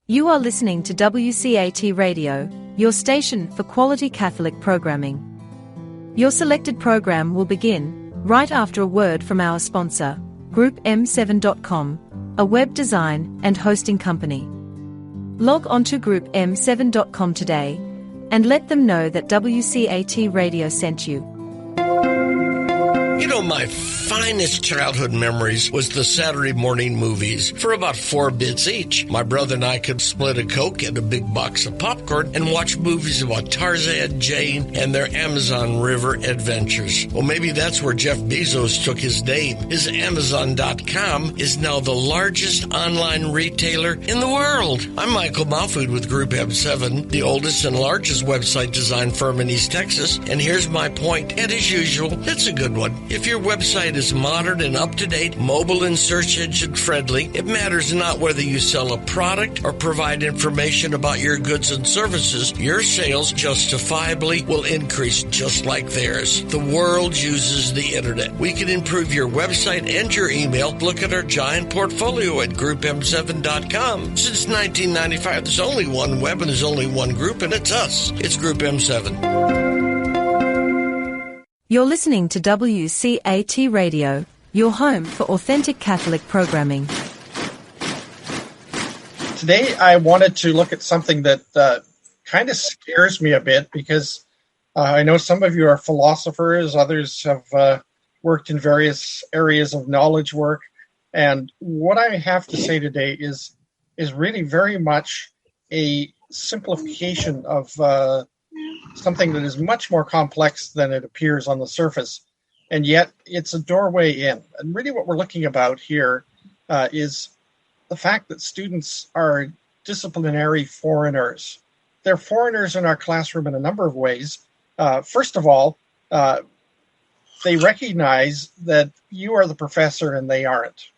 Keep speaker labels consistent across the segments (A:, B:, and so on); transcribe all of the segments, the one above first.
A: You are listening to WCAT Radio, your station for quality Catholic programming. Your selected program will begin right after a word from our sponsor, GroupM7.com, a web design and hosting company. Log on to GroupM7.com today and let them know that WCAT Radio sent you.
B: You know, my finest childhood memories was the Saturday morning movies for about 4 bits each. My brother and I could split a Coke and a big box of popcorn and watch movies about Tarzan, Jane, and their Amazon River adventures. Well, maybe that's where Jeff Bezos took his name. His Amazon.com is now the largest online retailer in the world. I'm Michael Mahfood with Group M7, the oldest and largest website design firm in East Texas. And here's my point, and as usual, it's a good one. If your website is modern and up-to-date, mobile and search engine friendly, it matters not whether you sell a product or provide information about your goods and services, your sales justifiably will increase just like theirs. The world uses the internet. We can improve your website and your email. Look at our giant portfolio at GroupM7.com. Since 1995, there's only one web and there's only one group, and it's us. It's Group M7.
A: You're listening to WCAT Radio, your home for authentic Catholic programming.
C: Today I wanted to look at something that kind of scares me a bit because I know some of you are philosophers, others have worked in various areas of knowledge work, and what I have to say today is really very much a simplification of something that is much more complex than it appears on the surface, and yet it's a doorway in. And really what we're looking about here is the fact that students are disciplinary foreigners. They're foreigners in our classroom in a number of ways. First of all, they recognize that you are the professor and they aren't.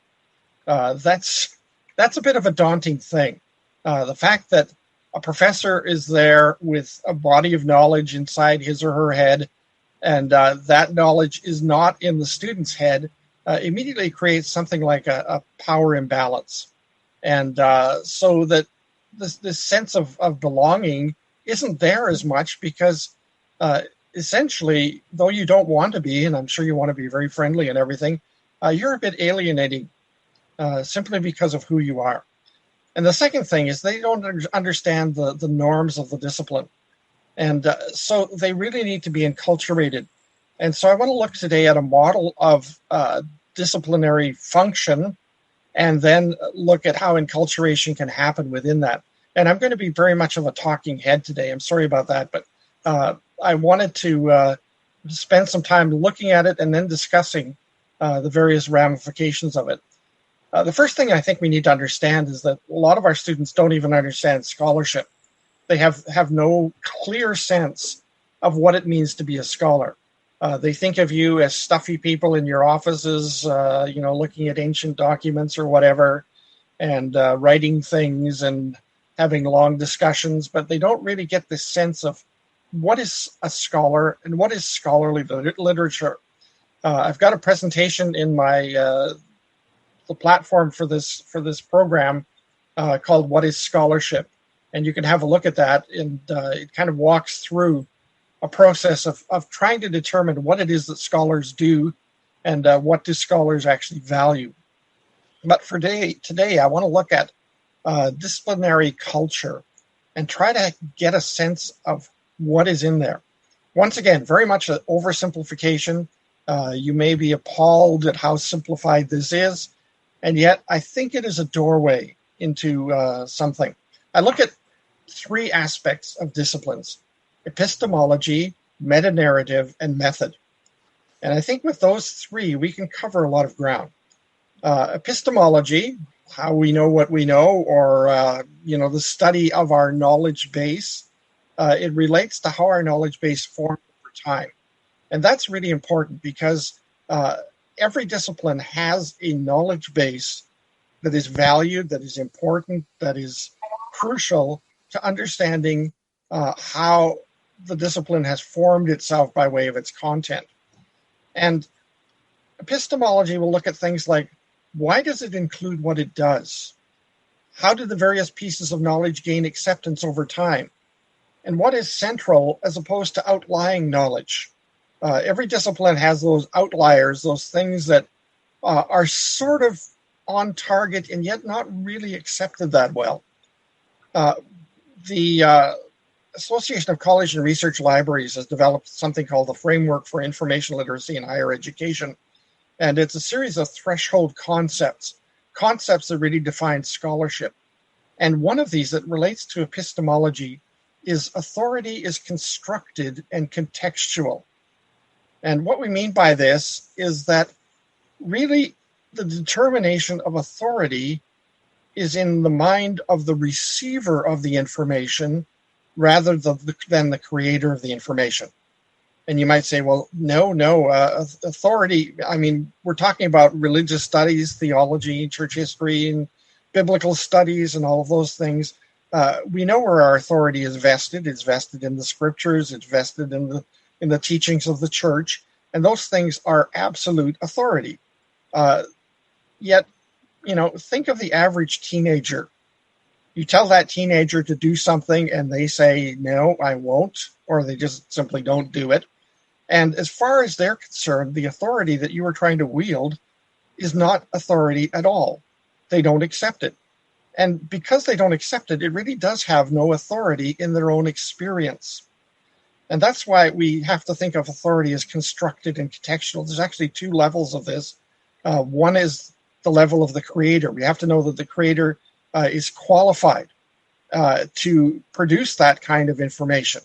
C: That's a bit of a daunting thing. The fact that a professor is there with a body of knowledge inside his or her head, and that knowledge is not in the student's head, immediately creates something like a power imbalance. And so that this sense of belonging isn't there as much because essentially, though you don't want to be, and I'm sure you want to be very friendly and everything, you're a bit alienating simply because of who you are. And the second thing is they don't understand the norms of the discipline. And so they really need to be enculturated. And so I want to look today at a model of disciplinary function and then look at how enculturation can happen within that. And I'm going to be very much of a talking head today. I'm sorry about that, but I wanted to spend some time looking at it and then discussing the various ramifications of it. The first thing I think we need to understand is that a lot of our students don't even understand scholarship. They have no clear sense of what it means to be a scholar. They think of you as stuffy people in your offices, looking at ancient documents or whatever, and writing things and having long discussions, but they don't really get this sense of what is a scholar and what is scholarly literature. I've got a presentation in my the platform for this program called What is Scholarship? And you can have a look at that, and it kind of walks through a process of trying to determine what it is that scholars do and what do scholars actually value. But for today, I want to look at disciplinary culture and try to get a sense of what is in there. Once again, very much an oversimplification. You may be appalled at how simplified this is, and yet I think it is a doorway into something. I look at 3 aspects of disciplines: epistemology, metanarrative, and method. And I think with those 3, we can cover a lot of ground. Epistemology, how we know what we know, or the study of our knowledge base. It relates to how our knowledge base forms over time. And that's really important because every discipline has a knowledge base that is valued, that is important, that is crucial to understanding how the discipline has formed itself by way of its content. And epistemology will look at things like, why does it include what it does? how do the various pieces of knowledge gain acceptance over time? And what is central as opposed to outlying knowledge? Every discipline has those outliers, those things that are sort of on target and yet not really accepted that well. The Association of College and Research Libraries has developed something called the Framework for Information Literacy in Higher Education. And it's a series of threshold concepts that really define scholarship. And one of these that relates to epistemology is authority is constructed and contextual. And what we mean by this is that really the determination of authority is in the mind of the receiver of the information rather than the creator of the information. And you might say, well, no, authority, I mean, we're talking about religious studies, theology, church history, and biblical studies, and all of those things. We know where our authority is vested. It's vested in the scriptures. It's vested in the teachings of the church. And those things are absolute authority. Yet, think of the average teenager. You tell that teenager to do something and they say, no, I won't, or they just simply don't do it. And as far as they're concerned, the authority that you are trying to wield is not authority at all. They don't accept it. And because they don't accept it, it really does have no authority in their own experience. And that's why we have to think of authority as constructed and contextual. There's actually two levels of this. One is the level of the creator. We have to know that the creator is qualified to produce that kind of information.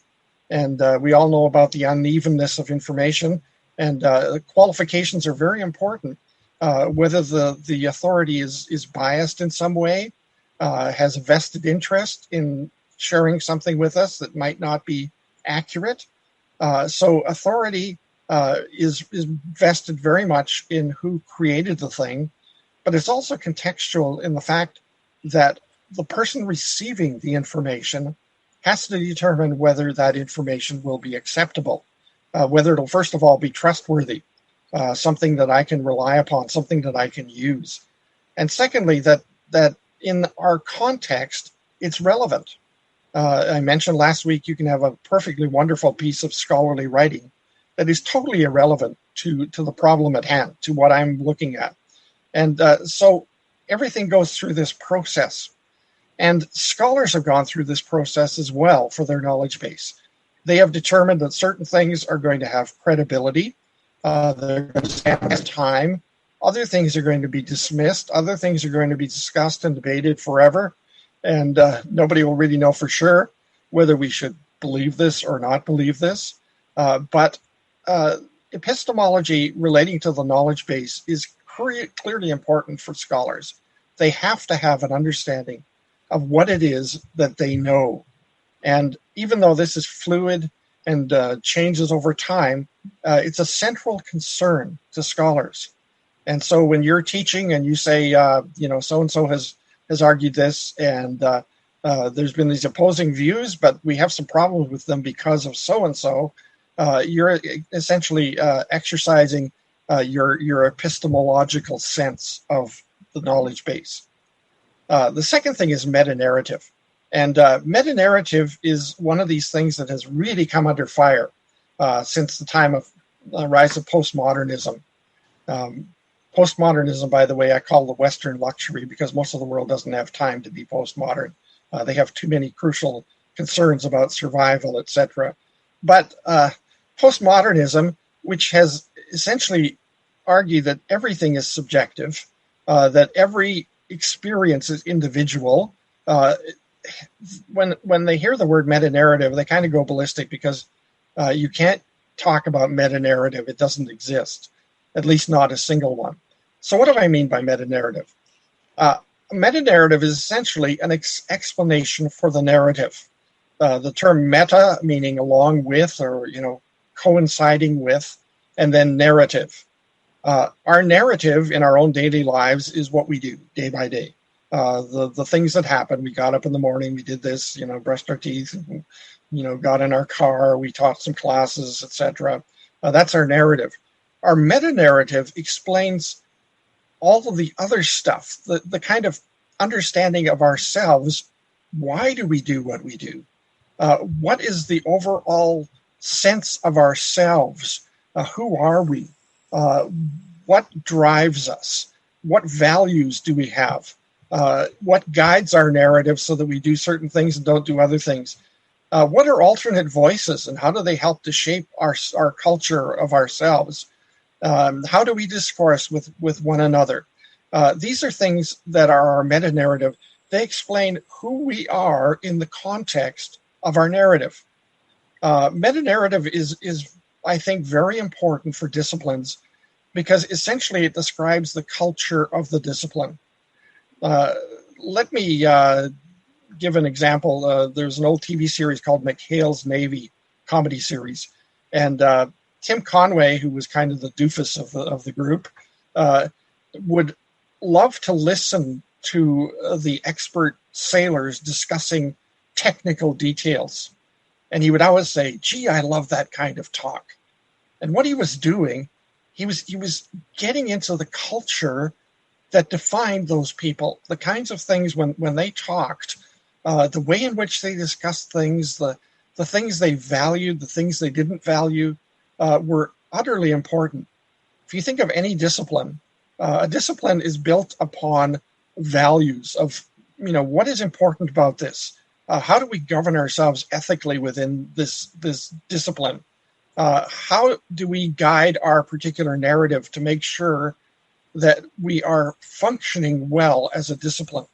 C: And we all know about the unevenness of information, and qualifications are very important. Whether the authority is biased in some way, has a vested interest in sharing something with us that might not be accurate. So authority is vested very much in who created the thing, but it's also contextual in the fact that the person receiving the information has to determine whether that information will be acceptable, whether it'll first of all be trustworthy, something that I can rely upon, something that I can use. And secondly, that in our context, it's relevant. I mentioned last week you can have a perfectly wonderful piece of scholarly writing that is totally irrelevant to the problem at hand, to what I'm looking at. And so everything goes through this process. And scholars have gone through this process as well for their knowledge base. They have determined that certain things are going to have credibility. They're going to stand time. Other things are going to be dismissed. Other things are going to be discussed and debated forever. And nobody will really know for sure whether we should believe this or not believe this. But epistemology relating to the knowledge base is clearly important for scholars. They have to have an understanding of what it is that they know. And even though this is fluid and changes over time, it's a central concern to scholars. And so when you're teaching and you say, so-and-so has argued this, and there's been these opposing views, but we have some problems with them because of so-and-so, you're essentially exercising your epistemological sense of the knowledge base. The second thing is metanarrative. And metanarrative is one of these things that has really come under fire since the time of the rise of postmodernism. Postmodernism, by the way, I call the Western luxury because most of the world doesn't have time to be postmodern. They have too many crucial concerns about survival, etc. But postmodernism, which has essentially argued that everything is subjective, that every experience is individual, when they hear the word metanarrative, they kind of go ballistic because you can't talk about metanarrative. It doesn't exist, at least not a single one. So what do I mean by metanarrative? Metanarrative is essentially an explanation for the narrative. The term meta, meaning along with or coinciding with, and then narrative. Our narrative in our own daily lives is what we do day by day. The things that happen. We got up in the morning, we did this, brushed our teeth, got in our car, we taught some classes, etc. That's our narrative. Our meta-narrative explains all of the other stuff, the kind of understanding of ourselves. Why do we do what we do? What is the overall sense of ourselves? Who are we? What drives us? What values do we have? What guides our narrative so that we do certain things and don't do other things? What are alternate voices, and how do they help to shape our culture of ourselves? How do we discourse with one another? These are things that are our meta-narrative. They explain who we are in the context of our narrative. Meta-narrative is, I think, very important for disciplines because essentially it describes the culture of the discipline. Let me give an example. There's an old TV series called McHale's Navy, comedy series. And Tim Conway, who was kind of the doofus of the group, would love to listen to the expert sailors discussing technical details. And he would always say, gee, I love that kind of talk. And what he was doing, he was getting into the culture that defined those people, the kinds of things when they talked, the way in which they discussed things, the things they valued, the things they didn't value, were utterly important. If you think of any discipline, a discipline is built upon values of, what is important about this? How do we govern ourselves ethically within this discipline? How do we guide our particular narrative to make sure that we are functioning well as a discipline?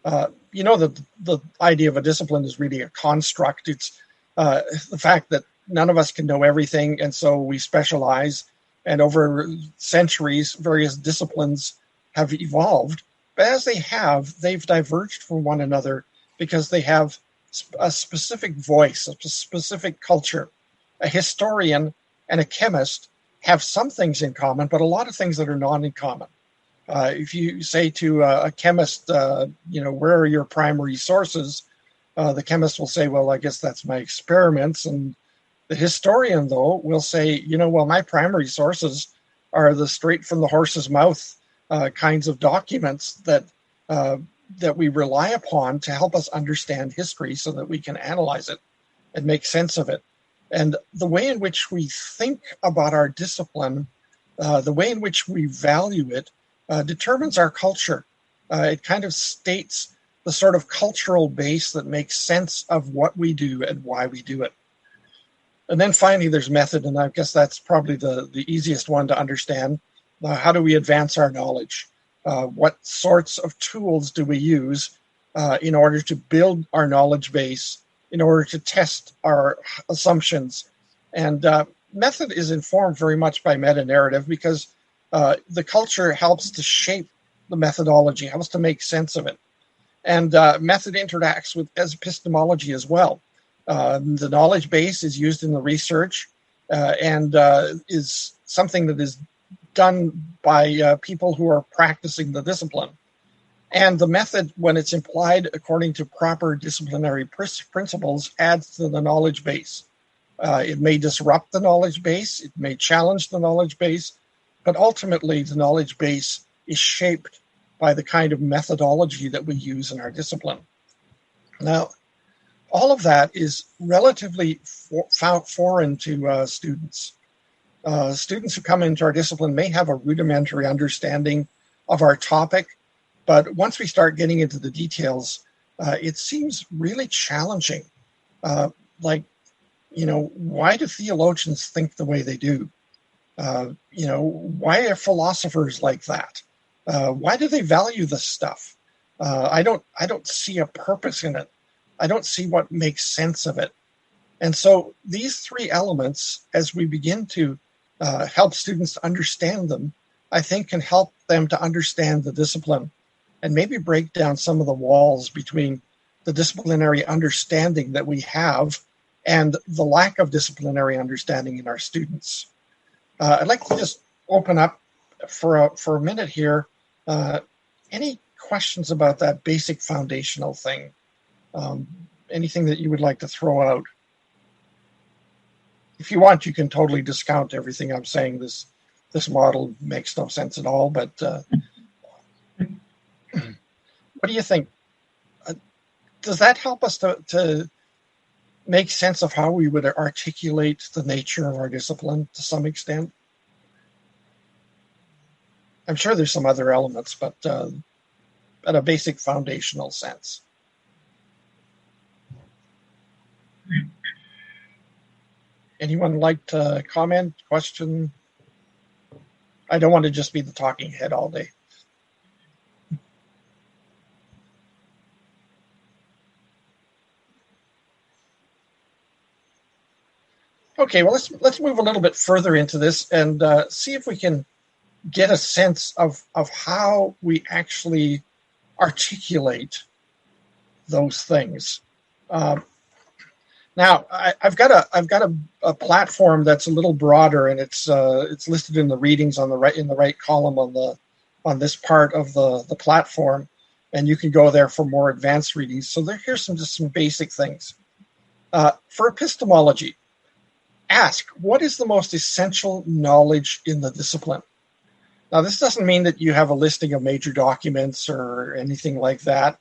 C: The idea of a discipline is really a construct. It's the fact that none of us can know everything, and so we specialize. And over centuries, various disciplines have evolved. But as they have, they've diverged from one another because they have a specific voice, a specific culture. A historian and a chemist have some things in common, but a lot of things that are not in common. If you say to a chemist, where are your primary sources? The chemist will say, well, I guess that's my experiments. And the historian, though, will say, my primary sources are the straight from the horse's mouth kinds of documents that we rely upon to help us understand history so that we can analyze it and make sense of it. And the way in which we think about our discipline, the way in which we value it, determines our culture. It kind of states the sort of cultural base that makes sense of what we do and why we do it. And then finally, there's method, and I guess that's probably the easiest one to understand. How do we advance our knowledge? What sorts of tools do we use in order to build our knowledge base, in order to test our assumptions? And method is informed very much by meta-narrative because the culture helps to shape the methodology, helps to make sense of it. And method interacts with epistemology as well. The knowledge base is used in the research and is something that is done by people who are practicing the discipline. And the method, when it's applied according to proper disciplinary principles, adds to the knowledge base. It may disrupt the knowledge base, it may challenge the knowledge base, but ultimately the knowledge base is shaped by the kind of methodology that we use in our discipline. Now, all of that is relatively foreign to students. Students who come into our discipline may have a rudimentary understanding of our topic, but once we start getting into the details, it seems really challenging. Why do theologians think the way they do? Why are philosophers like that? Why do they value this stuff? I don't see a purpose in it. I don't see what makes sense of it. And so these three elements, as we begin to help students to understand them, I think can help them to understand the discipline and maybe break down some of the walls between the disciplinary understanding that we have and the lack of disciplinary understanding in our students. I'd like to just open up for a minute here. Any questions about that basic foundational thing? Anything that you would like to throw out? If you want, you can totally discount everything I'm saying. This model makes no sense at all, but What do you think? Does that help us to make sense of how we would articulate the nature of our discipline to some extent? I'm sure there's some other elements, but at a basic foundational sense. Anyone like to comment, question? I don't want to just be the talking head all day. Okay, well, let's move a little bit further into this and see if we can get a sense of how we actually articulate those things. Now, I've got a platform that's a little broader, and it's listed in the readings on the right column on this part of the platform, and you can go there for more advanced readings. So here's just some basic things. For epistemology, ask, what is the most essential knowledge in the discipline? Now, this doesn't mean that you have a listing of major documents or anything like that,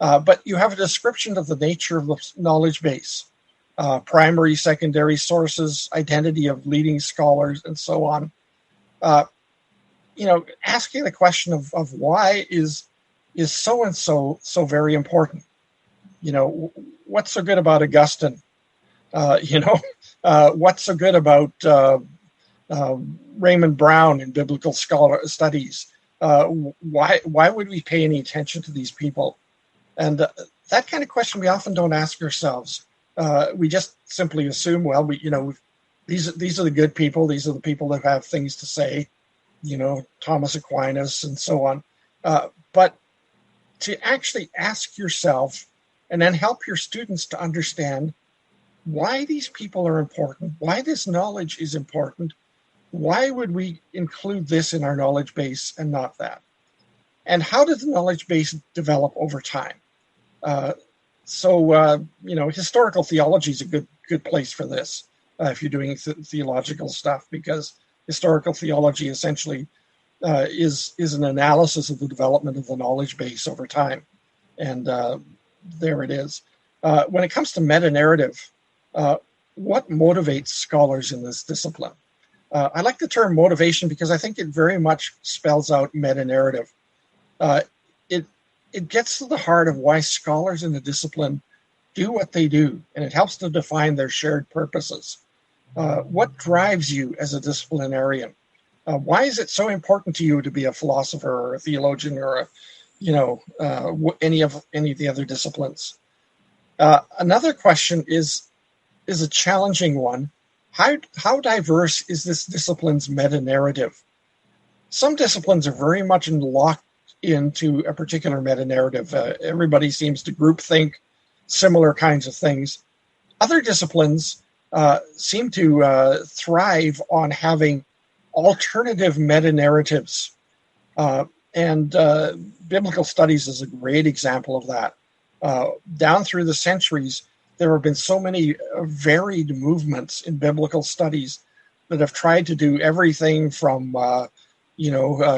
C: but you have a description of the nature of the knowledge base, primary, secondary sources, identity of leading scholars, and so on. Asking the question of why is so-and-so so very important? What's so good about Augustine? What's so good about Raymond Brown in biblical studies? Why would we pay any attention to these people? And that kind of question we often don't ask ourselves. We just simply assume, well, these are the good people. These are the people that have things to say. Thomas Aquinas and so on. But to actually ask yourself and then help your students to understand why these people are important, why this knowledge is important, why would we include this in our knowledge base and not that? And how did the knowledge base develop over time? Historical theology is a good place for this if you're doing theological stuff, because historical theology essentially is an analysis of the development of the knowledge base over time. And there it is. When it comes to metanarrative, what motivates scholars in this discipline? I like the term motivation because I think it very much spells out metanarrative. It gets to the heart of why scholars in the discipline do what they do, and it helps to define their shared purposes. What drives you as a disciplinarian? Why is it so important to you to be a philosopher or a theologian or any of the other disciplines? Another question is a challenging one. How diverse is this discipline's metanarrative? Some disciplines are very much locked into a particular metanarrative. Everybody seems to groupthink similar kinds of things. Other disciplines seem to thrive on having alternative metanarratives. And biblical studies is a great example of that. Down through the centuries, there have been so many varied movements in biblical studies that have tried to do everything from,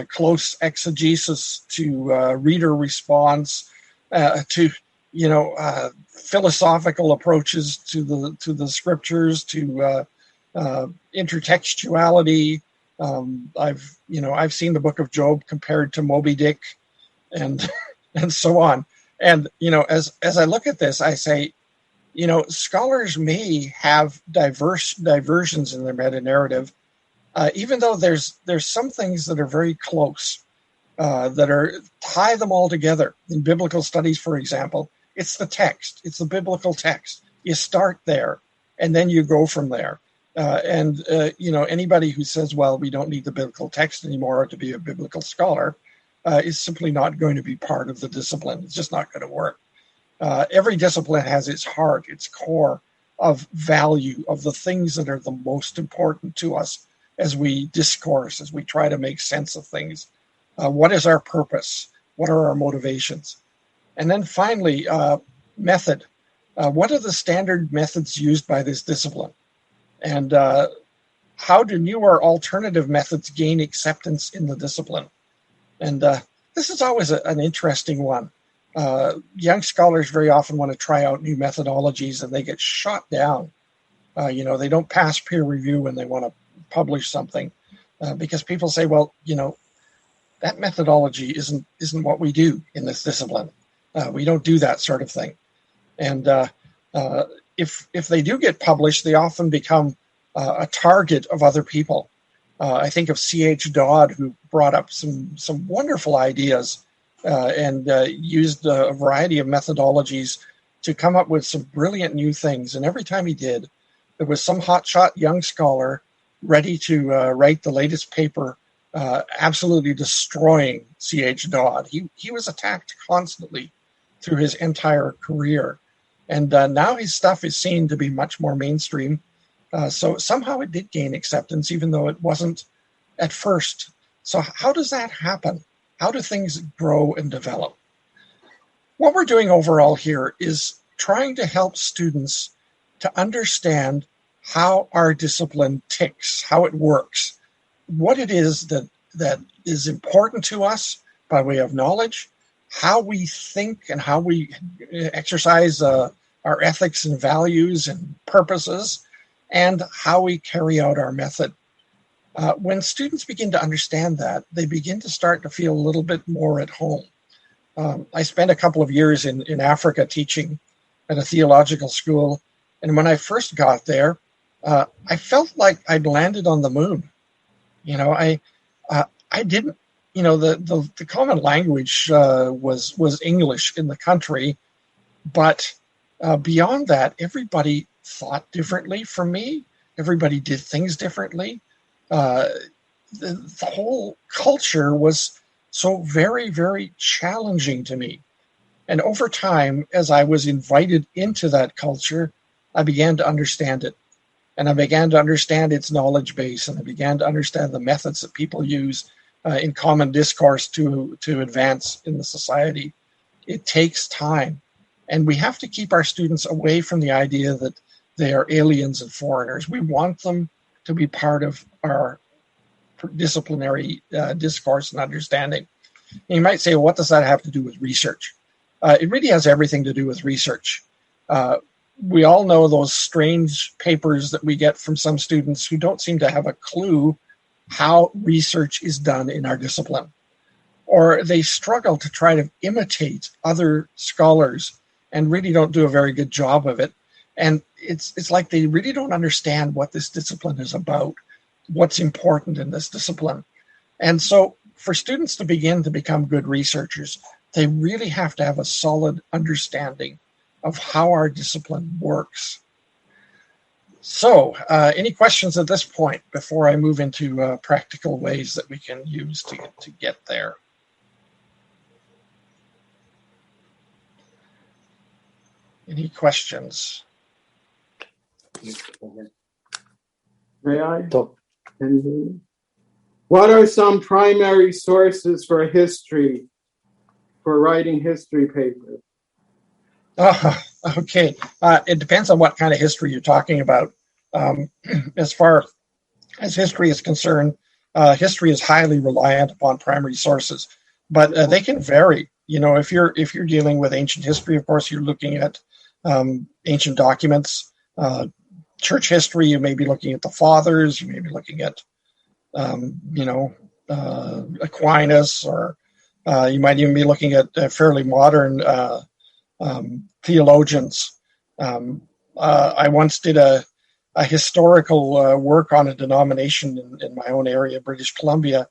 C: close exegesis to reader response to, philosophical approaches to the scriptures, to intertextuality. I've seen the Book of Job compared to Moby Dick, and and so on. And as I look at this, I say, scholars may have diversions in their metanarrative, even though there's some things that are very close, that tie them all together. In biblical studies, for example, it's the text, it's the biblical text. You start there, and then you go from there. Anybody who says, well, we don't need the biblical text anymore to be a biblical scholar, is simply not going to be part of the discipline. It's just not going to work. Every discipline has its heart, its core of value, of the things that are the most important to us as we discourse, as we try to make sense of things. What is our purpose? What are our motivations? And then finally, method. What are the standard methods used by this discipline? And how do newer alternative methods gain acceptance in the discipline? And this is always an interesting one. young scholars very often want to try out new methodologies and they get shot down. They don't pass peer review when they want to publish something because people say, well, that methodology isn't what we do in this discipline. We don't do that sort of thing. And if they do get published, they often become a target of other people. I think of C.H. Dodd, who brought up some wonderful ideas and used a variety of methodologies to come up with some brilliant new things. And every time he did, there was some hotshot young scholar ready to write the latest paper, absolutely destroying C.H. Dodd. He was attacked constantly through his entire career. And now his stuff is seen to be much more mainstream. So somehow it did gain acceptance, even though it wasn't at first. So how does that happen? How do things grow and develop? What we're doing overall here is trying to help students to understand how our discipline ticks, how it works, what it is that is important to us by way of knowledge, how we think and how we exercise our ethics and values and purposes, and how we carry out our method. When students begin to understand that, they begin to start to feel a little bit more at home. I spent a couple of years in Africa teaching at a theological school, and when I first got there, I felt like I'd landed on the moon. I didn't. The common language was English in the country, but beyond that, everybody thought differently from me. Everybody did things differently. The whole culture was so very, very challenging to me. And over time, as I was invited into that culture, I began to understand it. And I began to understand its knowledge base, and I began to understand the methods that people use in common discourse to advance in the society. It takes time. And we have to keep our students away from the idea that they are aliens and foreigners. We want them to be part of our disciplinary discourse and understanding. And you might say, well, what does that have to do with research? It really has everything to do with research. We all know those strange papers that we get from some students who don't seem to have a clue how research is done in our discipline. Or they struggle to try to imitate other scholars and really don't do a very good job of it. And it's like they really don't understand what this discipline is about, what's important in this discipline. And so for students to begin to become good researchers, they really have to have a solid understanding of how our discipline works. So any questions at this point before I move into practical ways that we can use to get there? Any questions?
D: May I? What are some primary sources for history, for writing history papers?
C: Okay. It depends on what kind of history you're talking about. As far as history is concerned, history is highly reliant upon primary sources, but they can vary. If you're dealing with ancient history, of course, you're looking at ancient documents. Church history, you may be looking at the fathers. You may be looking at, Aquinas, or you might even be looking at fairly modern theologians. I once did a historical work on a denomination in my own area, British Columbia,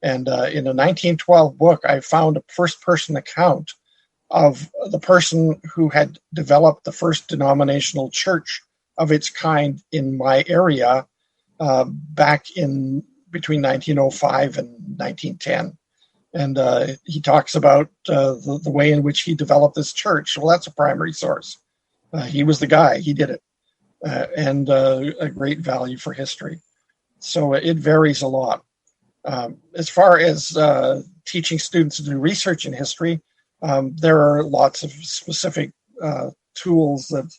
C: and in a 1912 book, I found a first-person account of the person who had developed the first denominational church of its kind in my area back in between 1905 and 1910. And he talks about the way in which he developed this church. Well, that's a primary source. He was the guy. He did it. And a great value for history. So it varies a lot. As far as teaching students to do research in history, there are lots of specific tools that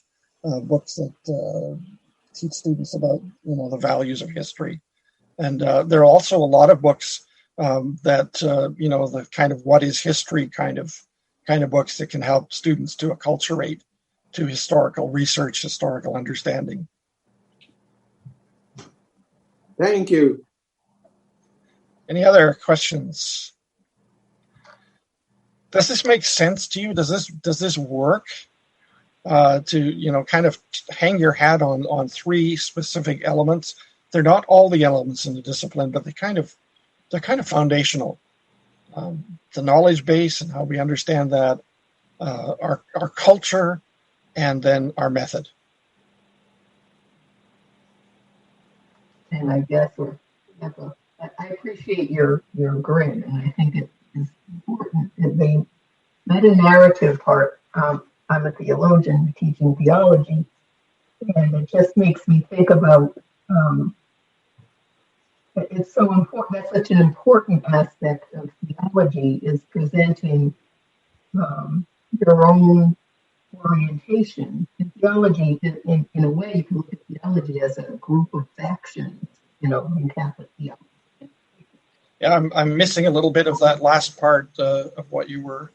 C: books that teach students about the values of history. And there are also a lot of books that the kind of what is history kind of kind of books that can help students to acculturate to historical research, historical understanding.
D: Thank you.
C: Any other questions? Does this make sense to you? Does this work? To kind of hang your hat on three specific elements. They're not all the elements in the discipline, but they're kind of foundational. The knowledge base and how we understand that, our culture, and then our method.
E: And I guess I appreciate your grid, and I think it is important that the meta-narrative part. I'm a theologian teaching theology, and it just makes me think about it's so important. That's such an important aspect of theology, is presenting your own orientation. In theology, in a way, you can look at theology as a group of factions, in Catholic theology.
C: Yeah, I'm missing a little bit of that last part of what you were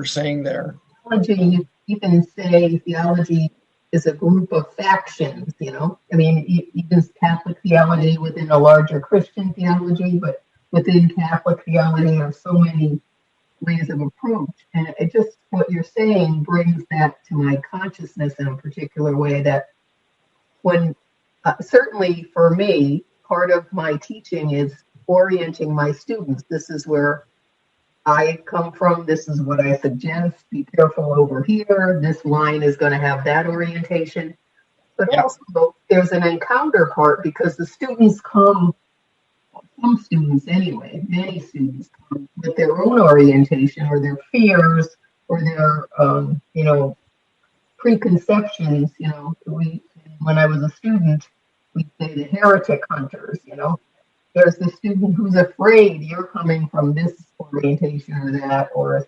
C: saying there.
E: Theology, you can say theology is a group of factions, I mean, even Catholic theology within a larger Christian theology, but within Catholic theology there are so many ways of approach. And it just, what you're saying brings that to my consciousness in a particular way, that when, certainly for me, part of my teaching is orienting my students. This is where I come from. This is what I suggest. Be careful over here. This line is going to have that orientation. But also, there's an encounter part, because the students come, some students anyway, many students come with their own orientation or their fears or their, preconceptions. When I was a student, we'd say the heretic hunters, There's the student who's afraid you're coming from this orientation or that, or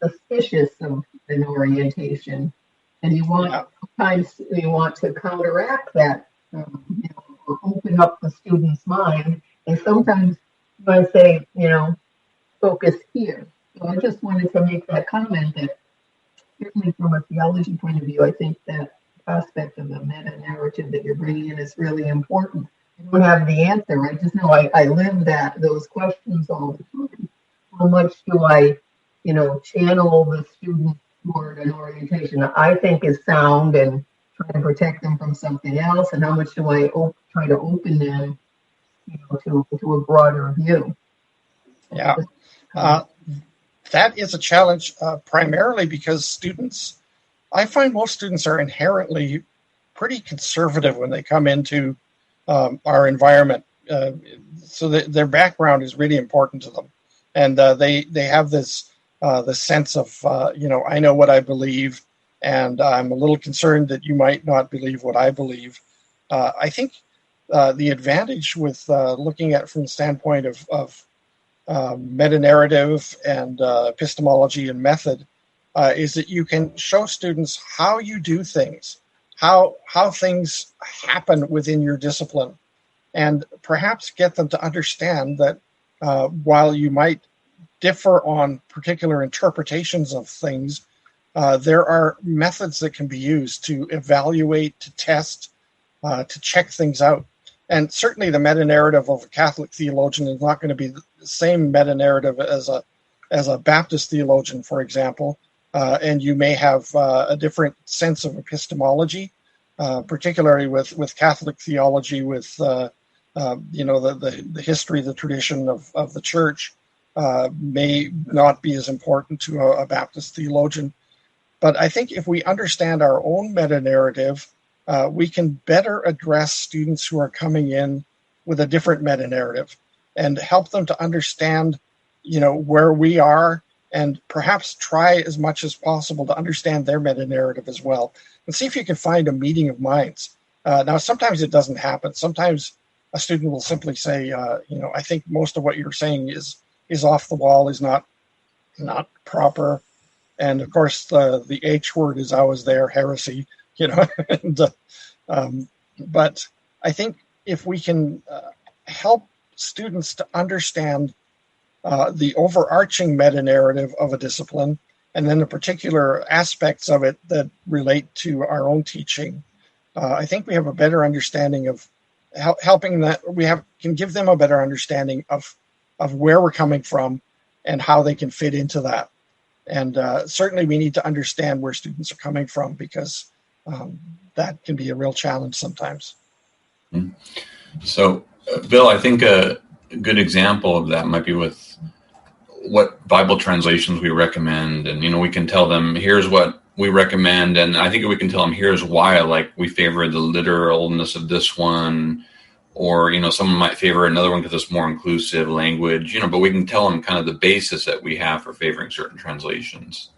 E: suspicious of an orientation, and you want sometimes you want to counteract that, or open up the student's mind, and sometimes you might say, focus here. So I just wanted to make that comment that certainly from a theology point of view, I think that aspect of the meta-narrative that you're bringing in is really important. I don't have the answer. I just know I live those questions all the time. How much do I, channel the student toward an orientation I think is sound and try to protect them from something else, and how much do I try to open them, to a broader view?
C: Yeah, that is a challenge, primarily because I find most students are inherently pretty conservative when they come into our environment, so their background is really important to them, and they have this sense of I know what I believe, and I'm a little concerned that you might not believe what I believe. I think the advantage with looking at it from the standpoint of metanarrative and epistemology and method is that you can show students how you do things, how things happen within your discipline, and perhaps get them to understand that while you might differ on particular interpretations of things, there are methods that can be used to evaluate, to test, to check things out. And certainly the meta-narrative of a Catholic theologian is not going to be the same meta-narrative as a Baptist theologian, for example. And you may have a different sense of epistemology, particularly with Catholic theology, with the history, the tradition of the church may not be as important to a Baptist theologian. But I think if we understand our own meta-narrative, we can better address students who are coming in with a different meta-narrative and help them to understand, where we are, and perhaps try as much as possible to understand their meta-narrative as well, and see if you can find a meeting of minds. Now, sometimes it doesn't happen. Sometimes a student will simply say, I think most of what you're saying is off the wall, is not proper. And of course, the H word is always there, heresy, but I think if we can help students to understand the overarching meta-narrative of a discipline, and then the particular aspects of it that relate to our own teaching, I think we have a better understanding of helping that can give them a better understanding of where we're coming from and how they can fit into that. And certainly we need to understand where students are coming from, because that can be a real challenge sometimes.
F: So, Bill, I think a good example of that might be with what Bible translations we recommend. And, we can tell them, here's what we recommend. And I think we can tell them, here's why, like we favor the literalness of this one, or, someone might favor another one because it's more inclusive language, but we can tell them kind of the basis that we have for favoring certain translations.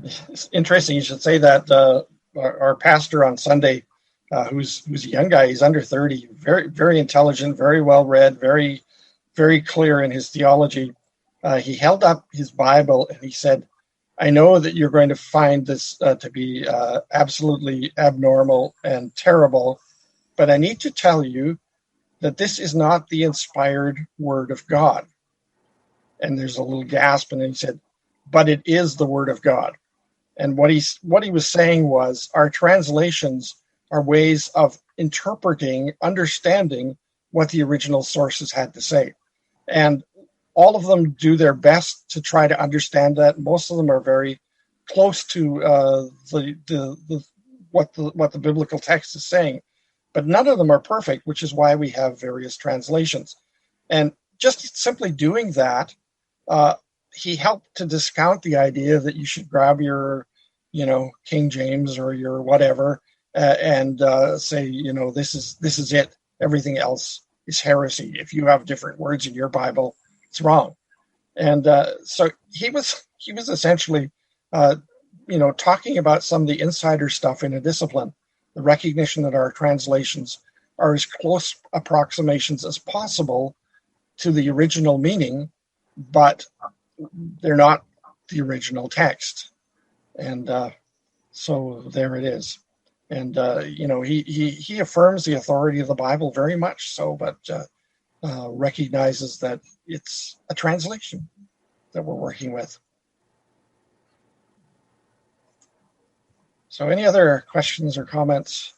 C: It's interesting you should say that. Our pastor on Sunday, who's a young guy, he's under 30, very, very intelligent, very well read, very, very clear in his theology. He held up his Bible and he said, I know that you're going to find this to be absolutely abnormal and terrible, but I need to tell you that this is not the inspired word of God. And there's a little gasp, and then he said, but it is the word of God. And what he was saying was, our translations are ways of interpreting, understanding what the original sources had to say. And all of them do their best to try to understand that. Most of them are very close to what the biblical text is saying, but none of them are perfect, which is why we have various translations. And just simply doing that, he helped to discount the idea that you should grab your, King James or your whatever, and say, this is it. Everything else is heresy. If you have different words in your Bible, it's wrong. And so he was essentially, talking about some of the insider stuff in a discipline, the recognition that our translations are as close approximations as possible to the original meaning, but they're not the original text. And so there it is. And, he affirms the authority of the Bible very much so, but recognizes that it's a translation that we're working with. So any other questions or comments?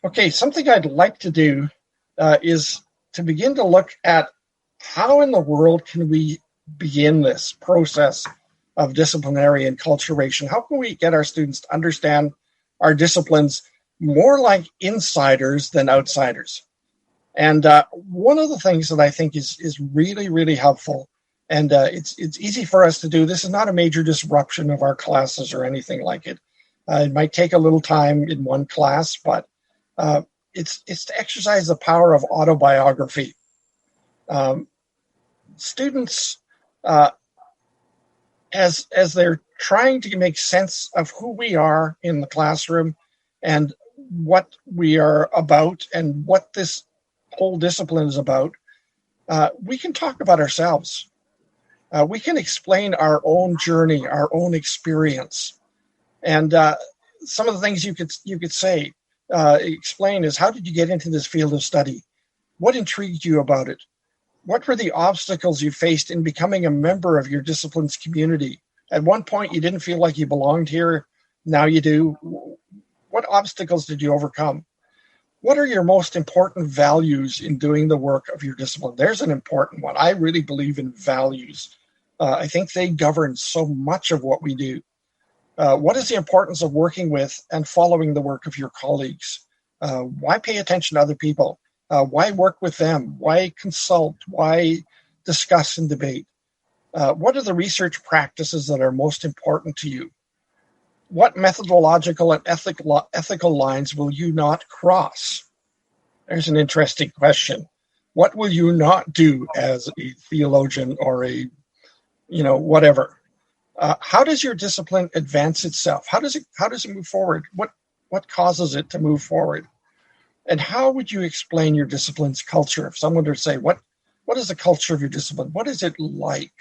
C: Okay, something I'd like to do is to begin to look at how in the world can we begin this process of disciplinary enculturation? How can we get our students to understand our disciplines more like insiders than outsiders? And one of the things that I think is really, really helpful, and it's easy for us to do. This is not a major disruption of our classes or anything like it. It might take a little time in one class, but it's to exercise the power of autobiography. Students, as they're trying to make sense of who we are in the classroom and what we are about and what this whole discipline is about, we can talk about ourselves. We can explain our own journey, our own experience. And some of the things you could say, explain is, how did you get into this field of study? What intrigued you about it? What were the obstacles you faced in becoming a member of your discipline's community? At one point, you didn't feel like you belonged here. Now you do. What obstacles did you overcome? What are your most important values in doing the work of your discipline? There's an important one. I really believe in values. I think they govern so much of what we do. What is the importance of working with and following the work of your colleagues? Why pay attention to other people? Why work with them? Why consult? Why discuss and debate? What are the research practices that are most important to you? What methodological and ethical lines will you not cross? There's an interesting question. What will you not do as a theologian or a, whatever? How does your discipline advance itself? How does it move forward? What causes it to move forward? And how would you explain your discipline's culture? If someone were to say, what is the culture of your discipline? What is it like?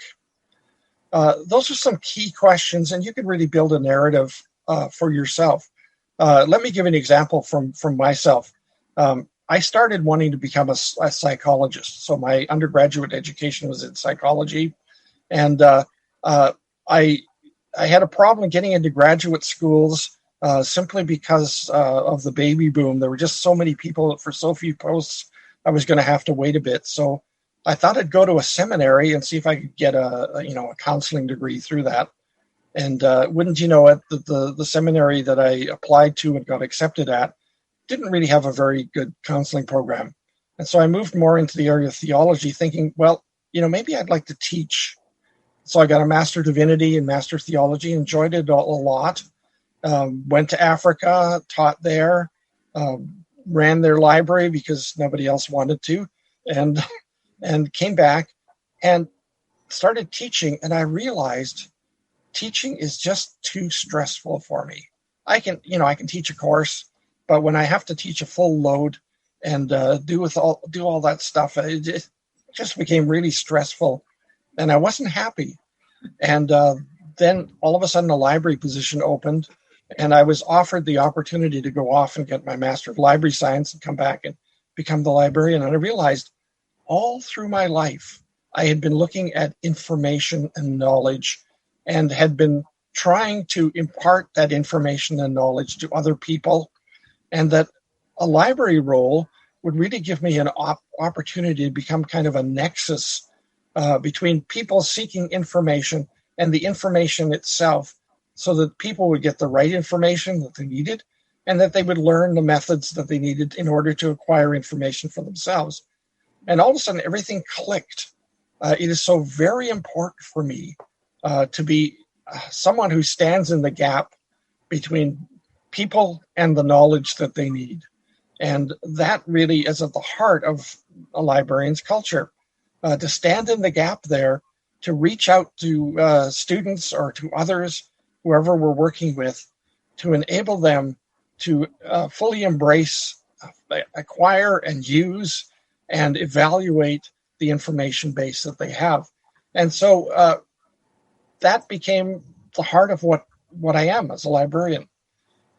C: Those are some key questions, and you can really build a narrative for yourself. Let me give an example from myself. I started wanting to become a psychologist. So my undergraduate education was in psychology, and I had a problem getting into graduate schools simply because of the baby boom. There were just so many people for so few posts. I was going to have to wait a bit. So I thought I'd go to a seminary and see if I could get a counseling degree through that. And wouldn't you know it, the seminary that I applied to and got accepted at didn't really have a very good counseling program. And so I moved more into the area of theology, thinking, well, maybe I'd like to teach. So I got a Master of Divinity and Master of Theology, enjoyed it a lot. Went to Africa, taught there, ran their library because nobody else wanted to, and came back and started teaching. And I realized teaching is just too stressful for me. I can teach a course, but when I have to teach a full load and do all that stuff, it just became really stressful, and I wasn't happy. And then all of a sudden, a library position opened, and I was offered the opportunity to go off and get my Master of Library Science and come back and become the librarian. And I realized all through my life, I had been looking at information and knowledge and had been trying to impart that information and knowledge to other people, and that a library role would really give me an opportunity to become kind of a nexus between people seeking information and the information itself, so that people would get the right information that they needed, and that they would learn the methods that they needed in order to acquire information for themselves. And all of a sudden, everything clicked. It is so very important for me to be someone who stands in the gap between people and the knowledge that they need. And that really is at the heart of a librarian's culture, to stand in the gap there, to reach out to students or to others, whoever we're working with, to enable them to fully embrace, acquire and use and evaluate the information base that they have. And so that became the heart of what I am as a librarian.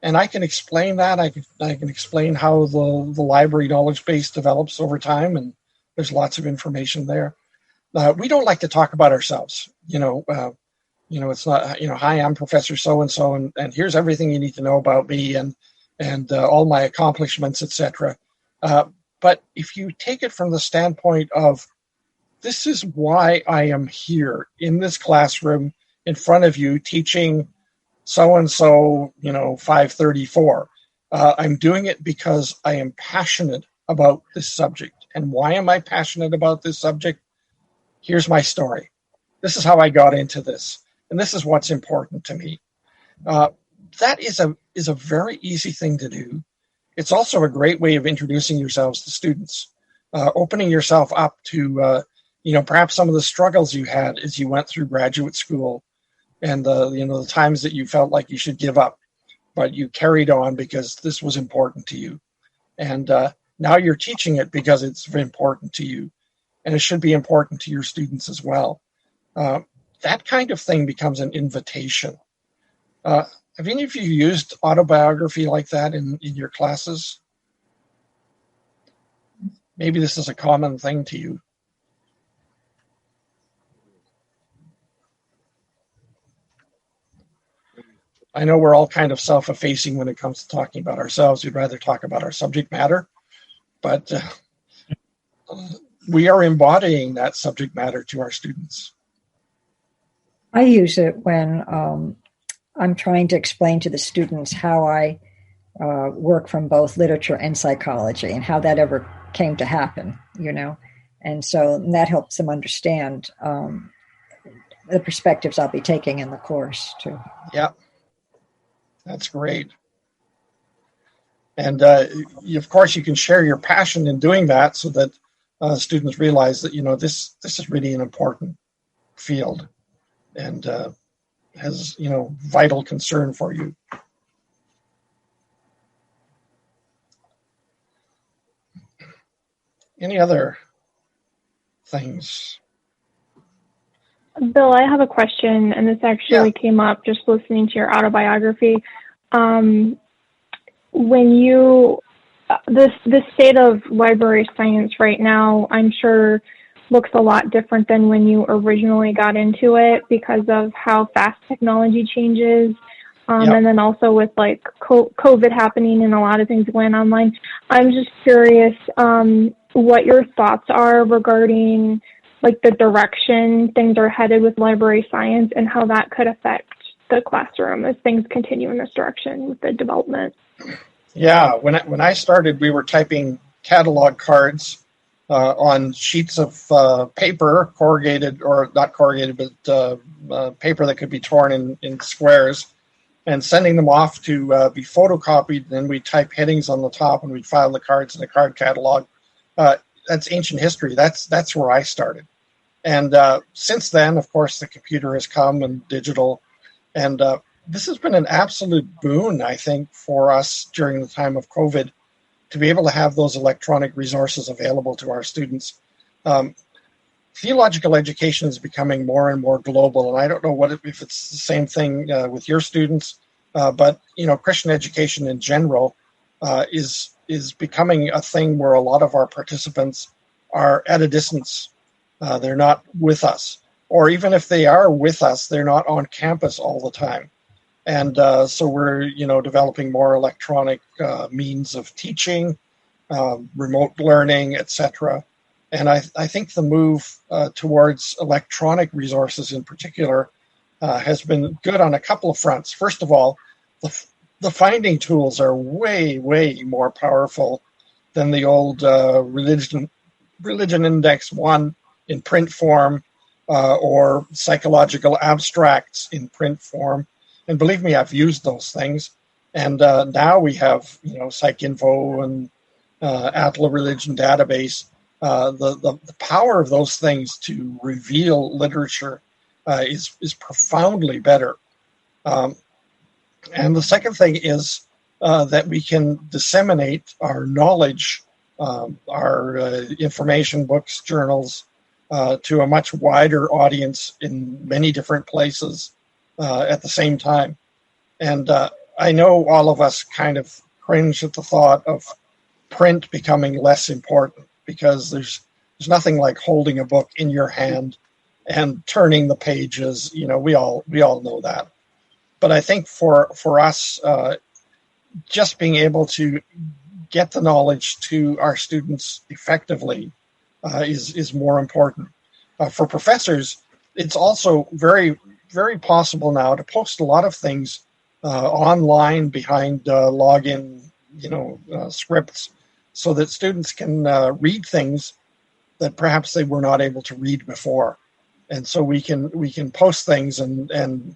C: And I can explain that. I can explain how the library knowledge base develops over time, and there's lots of information there. We don't like to talk about ourselves. It's not, hi, I'm Professor so-and-so, and here's everything you need to know about me and all my accomplishments, etc. But if you take it from the standpoint of, this is why I am here in this classroom in front of you teaching so-and-so, 534. I'm doing it because I am passionate about this subject. And why am I passionate about this subject? Here's my story. This is how I got into this. And this is what's important to me. That is a very easy thing to do. It's also a great way of introducing yourselves to students, opening yourself up to, perhaps some of the struggles you had as you went through graduate school, and the times that you felt like you should give up, but you carried on because this was important to you. And now you're teaching it because it's important to you, and it should be important to your students as well. That kind of thing becomes an invitation. Have any of you used autobiography like that in your classes? Maybe this is a common thing to you. I know we're all kind of self-effacing when it comes to talking about ourselves. We'd rather talk about our subject matter, but we are embodying that subject matter to our students.
G: I use it when I'm trying to explain to the students how I work from both literature and psychology and how that ever came to happen, And so that helps them understand the perspectives I'll be taking in the course, too.
C: Yeah. That's great. And of course, you can share your passion in doing that so that students realize that, this is really an important field and has, vital concern for you. Any other things?
H: Bill, I have a question, and this actually came up just listening to your autobiography. When you the state of library science right now, I'm sure, looks a lot different than when you originally got into it because of how fast technology changes. And then also with like COVID happening and a lot of things going online. I'm just curious what your thoughts are regarding like the direction things are headed with library science and how that could affect the classroom as things continue in this direction with the development.
C: Yeah, when I started, we were typing catalog cards on sheets of paper, corrugated, or not corrugated, but paper that could be torn in squares, and sending them off to be photocopied. Then we'd type headings on the top, and we'd file the cards in a card catalog. That's ancient history. That's where I started. And since then, of course, the computer has come and digital. And this has been an absolute boon, I think, for us during the time of COVID to be able to have those electronic resources available to our students. Theological education is becoming more and more global, and I don't know if it's the same thing with your students, but Christian education in general is becoming a thing where a lot of our participants are at a distance. They're not with us, or even if they are with us, they're not on campus all the time. And so we're developing more electronic means of teaching, remote learning, etc. And I think the move towards electronic resources in particular has been good on a couple of fronts. First of all, the finding tools are way, way more powerful than the old Religion Index 1 in print form or psychological abstracts in print form. And believe me, I've used those things. And now we have, PsycInfo and Atla Religion Database. The power of those things to reveal literature is profoundly better. And the second thing is that we can disseminate our knowledge, our information, books, journals, to a much wider audience in many different places at the same time. And I know all of us kind of cringe at the thought of print becoming less important, because there's nothing like holding a book in your hand and turning the pages. We all know that. But I think for us, just being able to get the knowledge to our students effectively is more important. For professors, it's also very, very possible now to post a lot of things online behind login, scripts, so that students can read things that perhaps they were not able to read before. And so we can post things and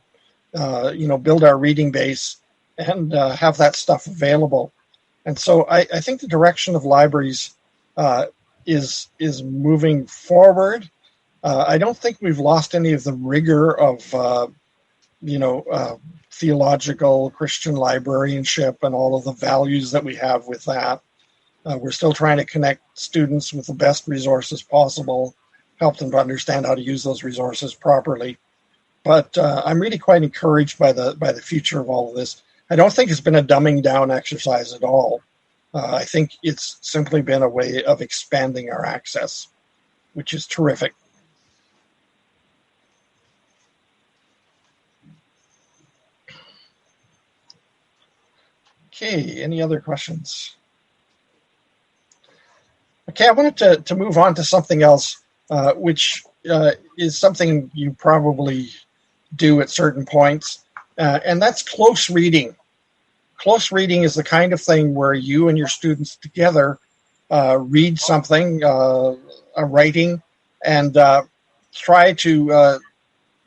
C: build our reading base and have that stuff available. And so I think the direction of libraries is moving forward. I don't think we've lost any of the rigor of theological Christian librarianship and all of the values that we have with that. We're still trying to connect students with the best resources possible, help them to understand how to use those resources properly. But I'm really quite encouraged by the future of all of this. I don't think it's been a dumbing down exercise at all. I think it's simply been a way of expanding our access, which is terrific. Okay, any other questions? Okay, I wanted to move on to something else, which is something you probably do at certain points, and that's close reading. Close reading is the kind of thing where you and your students together read something, a writing, and try to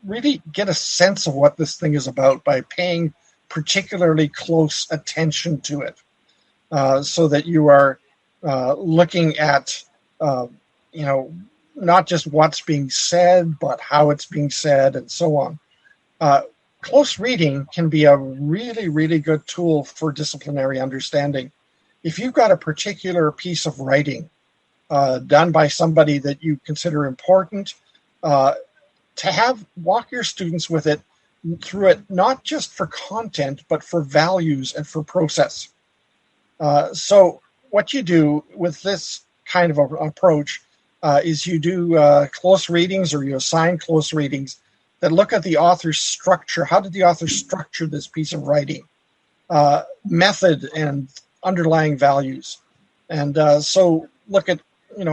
C: really get a sense of what this thing is about by paying particularly close attention to it, so that you are looking at, not just what's being said, but how it's being said, and so on. Close reading can be a really, really good tool for disciplinary understanding. If you've got a particular piece of writing done by somebody that you consider important, to walk your students through it, not just for content, but for values and for process. So what you do with this kind of approach is you do close readings, or you assign close readings that look at the author's structure. How did the author structure this piece of writing? Method and underlying values. And so look at,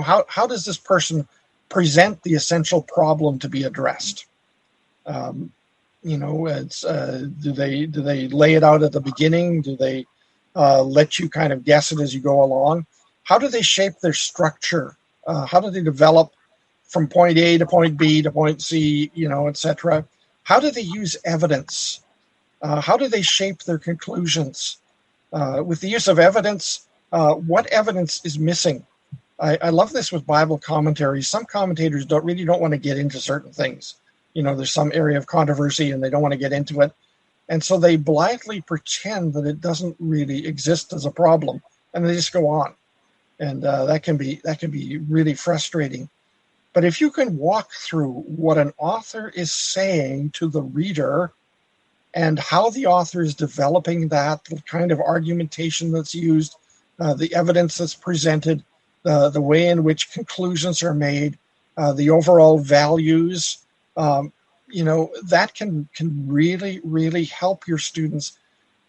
C: how does this person present the essential problem to be addressed? It's do they lay it out at the beginning? Do they let you kind of guess it as you go along? How do they shape their structure? How do they develop from point A to point B to point C, etc.? How do they use evidence? How do they shape their conclusions? With the use of evidence, what evidence is missing? I love this with Bible commentaries. Some commentators don't want to get into certain things. There's some area of controversy and they don't want to get into it. And so they blithely pretend that it doesn't really exist as a problem, and they just go on. And that can be really frustrating. But if you can walk through what an author is saying to the reader and how the author is developing that, the kind of argumentation that's used, the evidence that's presented, the way in which conclusions are made, the overall values, that can really, really help your students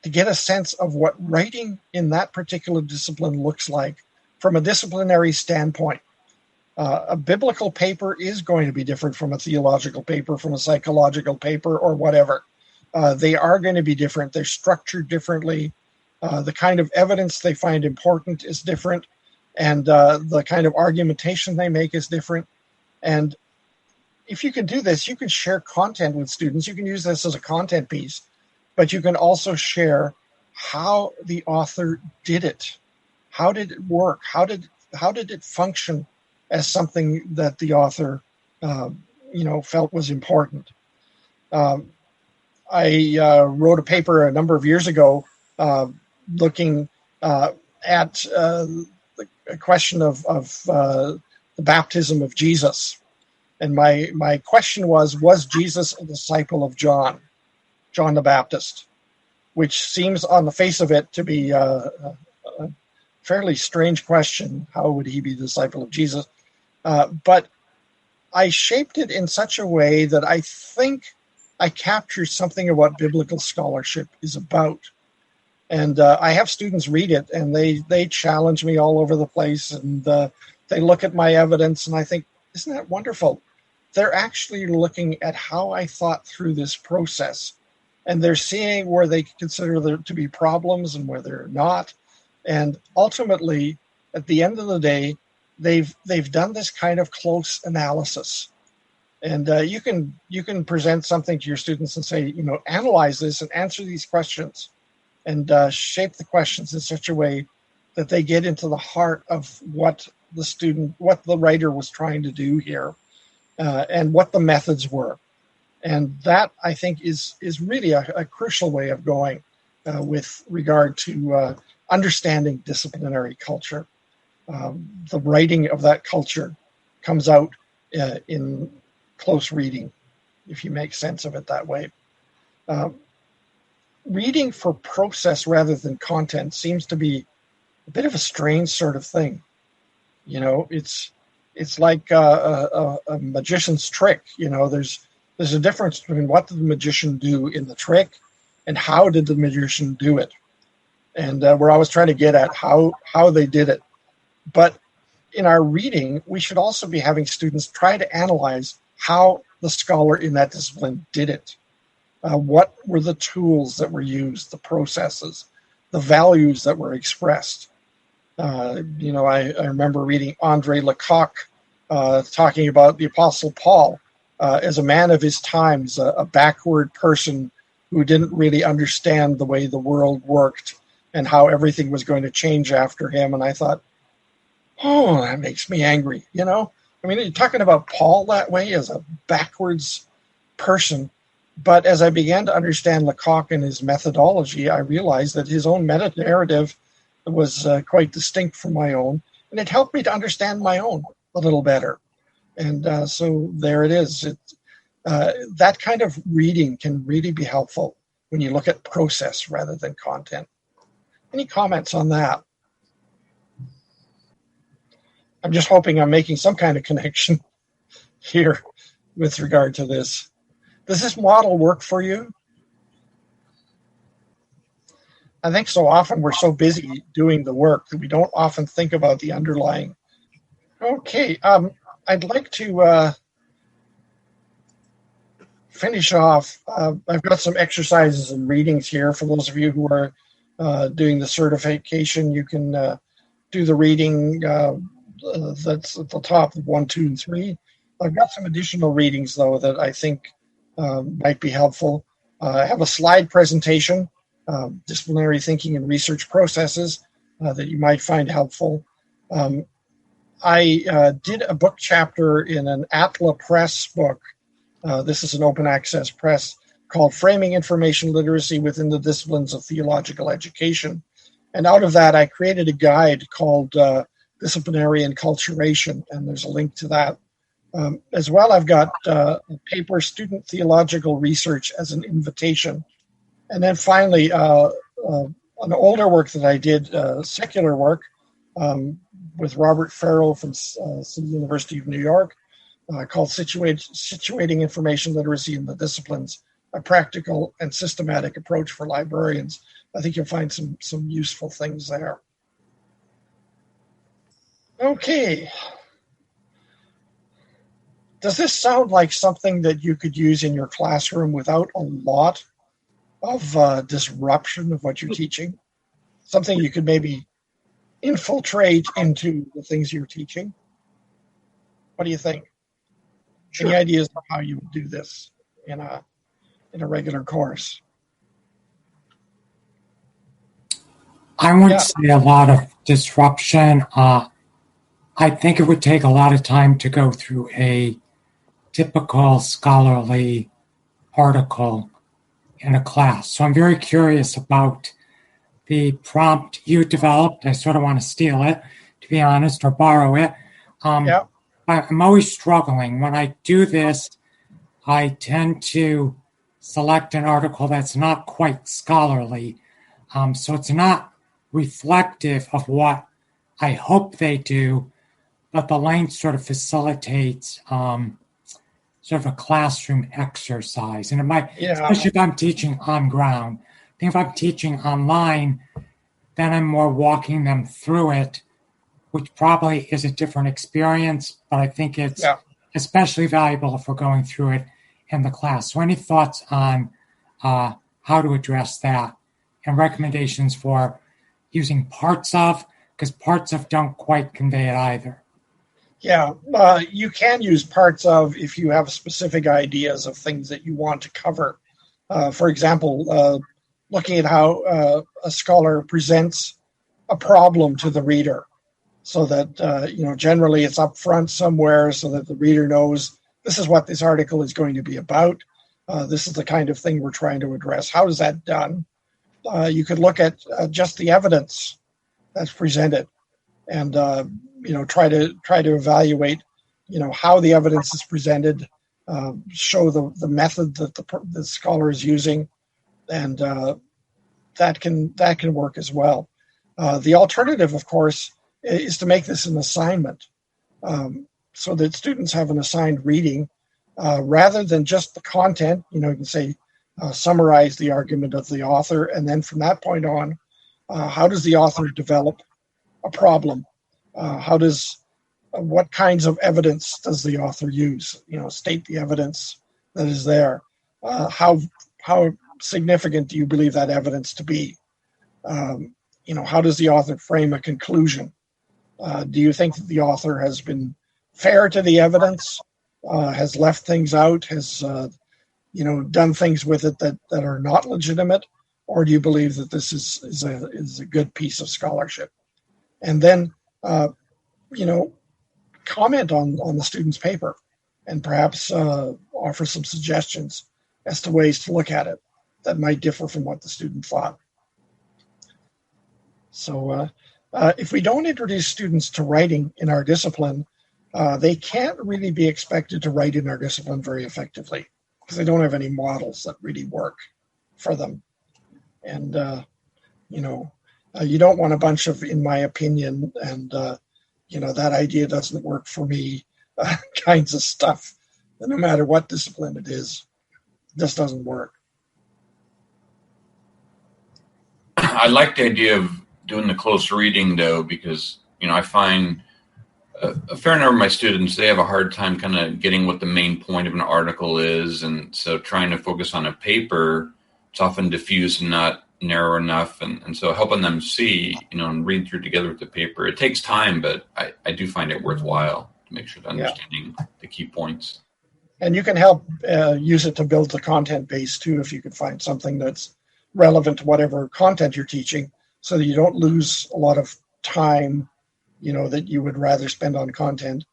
C: to get a sense of what writing in that particular discipline looks like from a disciplinary standpoint. A biblical paper is going to be different from a theological paper, from a psychological paper, or whatever. They are going to be different. They're structured differently. The kind of evidence they find important is different, and the kind of argumentation they make is different. And if you can do this, you can share content with students. You can use this as a content piece, but you can also share how the author did it. How did it work? How did it function as something that the author, felt was important? I wrote a paper a number of years ago looking at a question of the baptism of Jesus. And my question was Jesus a disciple of John the Baptist? Which seems on the face of it to be a fairly strange question. How would he be the disciple of Jesus? But I shaped it in such a way that I think I captured something of what biblical scholarship is about. And I have students read it, and they challenge me all over the place, and they look at my evidence, and I think, isn't that wonderful? They're actually looking at how I thought through this process, and they're seeing where they consider there to be problems and where they're not. And ultimately, at the end of the day, they've done this kind of close analysis. And you can present something to your students and say, analyze this and answer these questions, and shape the questions in such a way that they get into the heart of what the writer was trying to do here, and what the methods were. And that, I think, is really a crucial way of going with regard to understanding disciplinary culture. The writing of that culture comes out in close reading, if you make sense of it that way. Reading for process rather than content seems to be a bit of a strange sort of thing. It's like a magician's trick. There's a difference between what did the magician do in the trick and how did the magician do it. And we're always trying to get at how they did it. But in our reading, we should also be having students try to analyze how the scholar in that discipline did it. What were the tools that were used, the processes, the values that were expressed? I remember reading André Lecoq talking about the Apostle Paul as a man of his times, a backward person who didn't really understand the way the world worked and how everything was going to change after him. And I thought, oh, that makes me angry. You're talking about Paul that way as a backwards person. But as I began to understand Lecoq and his methodology, I realized that his own metanarrative was quite distinct from my own, and it helped me to understand my own a little better. And so there it is. That kind of reading can really be helpful when you look at process rather than content. Any comments on that? I'm just hoping I'm making some kind of connection here with regard to this. Does this model work for you? I think so often we're so busy doing the work that we don't often think about the underlying. Okay, I'd like to finish off. I've got some exercises and readings here for those of you who are doing the certification. You can do the reading that's at the top of 1, 2, and 3. I've got some additional readings, though, that I think might be helpful. I have a slide presentation, disciplinary thinking and research processes, that you might find helpful. I did a book chapter in an Atla Press book. This is an open access press called Framing Information Literacy Within the Disciplines of Theological Education. And out of that, I created a guide called Disciplinary Culturation, and there's a link to that. As well, I've got a paper, Student Theological Research as an Invitation. And then finally, an older work that I did, secular work, with Robert Farrell from City University of New York, called Situating Information Literacy in the Disciplines, a Practical and Systematic Approach for Librarians. I think you'll find some useful things there. Okay. Does this sound like something that you could use in your classroom without a lot of disruption of what you're teaching? Something you could maybe infiltrate into the things you're teaching? What do you think? Sure. Any ideas of how you would do this in a regular course?
I: I wouldn't say a lot of disruption. I think it would take a lot of time to go through a typical scholarly article in a class. So I'm very curious about the prompt you developed. I sort of want to steal it, to be honest, or borrow it. I'm always struggling. When I do this, I tend to select an article that's not quite scholarly. So it's not reflective of what I hope they do, but the length sort of facilitates sort of a classroom exercise. And it might, especially if I'm teaching on ground. I think if I'm teaching online, then I'm more walking them through it, which probably is a different experience, but I think it's especially valuable if we're going through it in the class. So any thoughts on how to address that and recommendations for using parts of, because parts of don't quite convey it either.
C: Yeah, you can use parts of if you have specific ideas of things that you want to cover. For example, looking at how a scholar presents a problem to the reader, so that generally it's up front somewhere, so that the reader knows this is what this article is going to be about. This is the kind of thing we're trying to address. How is that done? You could look at just the evidence that's presented, and try to evaluate how the evidence is presented, show the method that the scholar is using, and that can work as well. The alternative, of course, is to make this an assignment, so that students have an assigned reading rather than just the content. You can say summarize the argument of the author, and then from that point on, how does the author develop a problem? What kinds of evidence does the author use? State the evidence that is there. How significant do you believe that evidence to be? How does the author frame a conclusion? Do you think that the author has been fair to the evidence, has left things out, has done things with it that are not legitimate, or do you believe that this is a good piece of scholarship? And then comment on the student's paper, and perhaps offer some suggestions as to ways to look at it that might differ from what the student thought. So if we don't introduce students to writing in our discipline, they can't really be expected to write in our discipline very effectively, because they don't have any models that really work for them. And, you don't want a bunch of, in my opinion, and that idea doesn't work for me, kinds of stuff. No matter what discipline it is, this doesn't work.
F: I like the idea of doing the close reading, though, because, I find a fair number of my students, they have a hard time kind of getting what the main point of an article is. And so trying to focus on a paper, it's often diffuse and not narrow enough. And so helping them see, and read through together with the paper, it takes time, but I do find it worthwhile to make sure they're understanding the key points.
C: And you can help use it to build the content base too, if you could find something that's relevant to whatever content you're teaching, so that you don't lose a lot of time, that you would rather spend on content.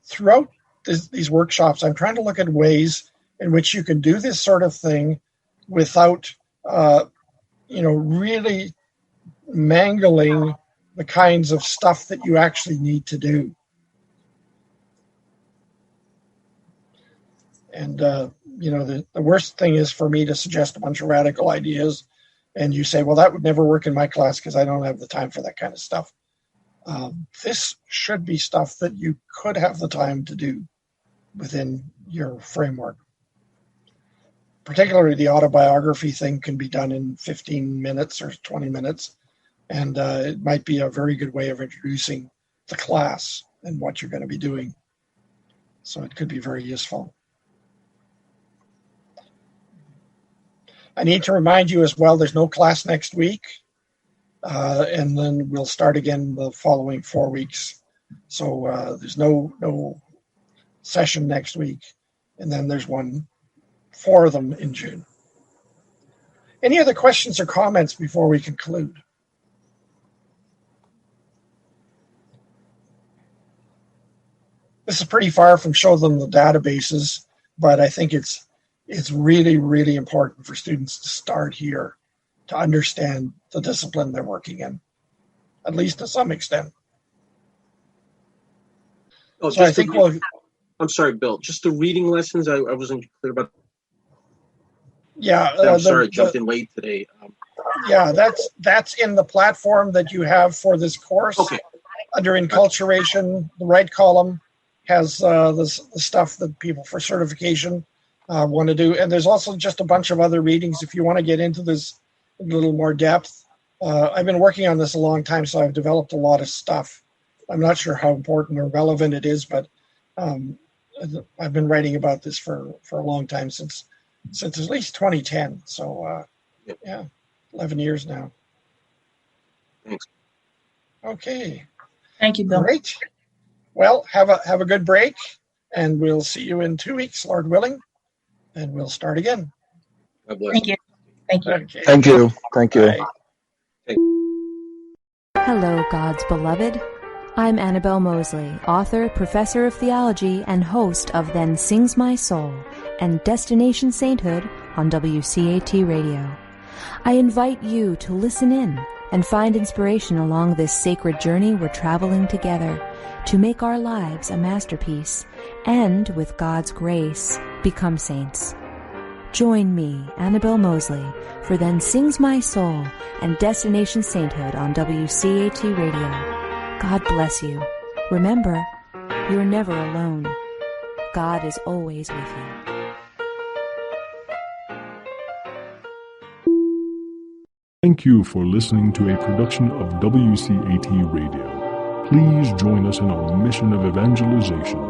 C: Throughout these workshops, I'm trying to look at ways in which you can do this sort of thing without, really mangling the kinds of stuff that you actually need to do. And, the worst thing is for me to suggest a bunch of radical ideas and you say, well, that would never work in my class because I don't have the time for that kind of stuff. This should be stuff that you could have the time to do within your framework. Particularly the autobiography thing can be done in 15 minutes or 20 minutes. And it might be a very good way of introducing the class and what you're going to be doing. So it could be very useful. I need to remind you as well, there's no class next week. And then we'll start again the following 4 weeks. So there's no session next week. And then there's 4 of them in June. Any other questions or comments before we conclude? This is pretty far from show them the databases, but I think it's really, really important for students to start here to understand the discipline they're working in, at least to some extent.
J: Oh,
C: so I think
J: I'm sorry, Bill. Just the reading lessons. I wasn't clear about.
C: Yeah,
J: I'm sorry, I jumped in late today.
C: That's in the platform that you have for this course.
J: Okay.
C: Under Enculturation, the right column has the stuff that people for certification want to do. And there's also just a bunch of other readings if you want to get into this in a little more depth. I've been working on this a long time, so I've developed a lot of stuff. I'm not sure how important or relevant it is, but I've been writing about this for a long time, since at least 2010. So, 11 years now.
J: Thanks.
C: Okay.
K: Thank you, Bill.
C: Great. Well, have a good break, and we'll see you in 2 weeks, Lord willing, and we'll start again.
J: God bless.
K: Thank you. Thank you.
C: Okay.
L: Thank you. Thank you.
J: Bye.
A: Hello, God's beloved. I'm Annabelle Mosley, author, professor of theology, and host of Then Sings My Soul and Destination Sainthood on WCAT Radio. I invite you to listen in and find inspiration along this sacred journey we're traveling together to make our lives a masterpiece and, with God's grace, become saints. Join me, Annabelle Mosley, for Then Sings My Soul and Destination Sainthood on WCAT Radio. God bless you. Remember, you're never alone. God is always with you.
M: Thank you for listening to a production of WCAT Radio. Please join us in our mission of evangelization.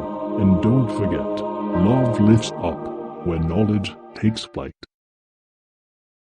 M: And don't forget, love lifts up when knowledge takes flight.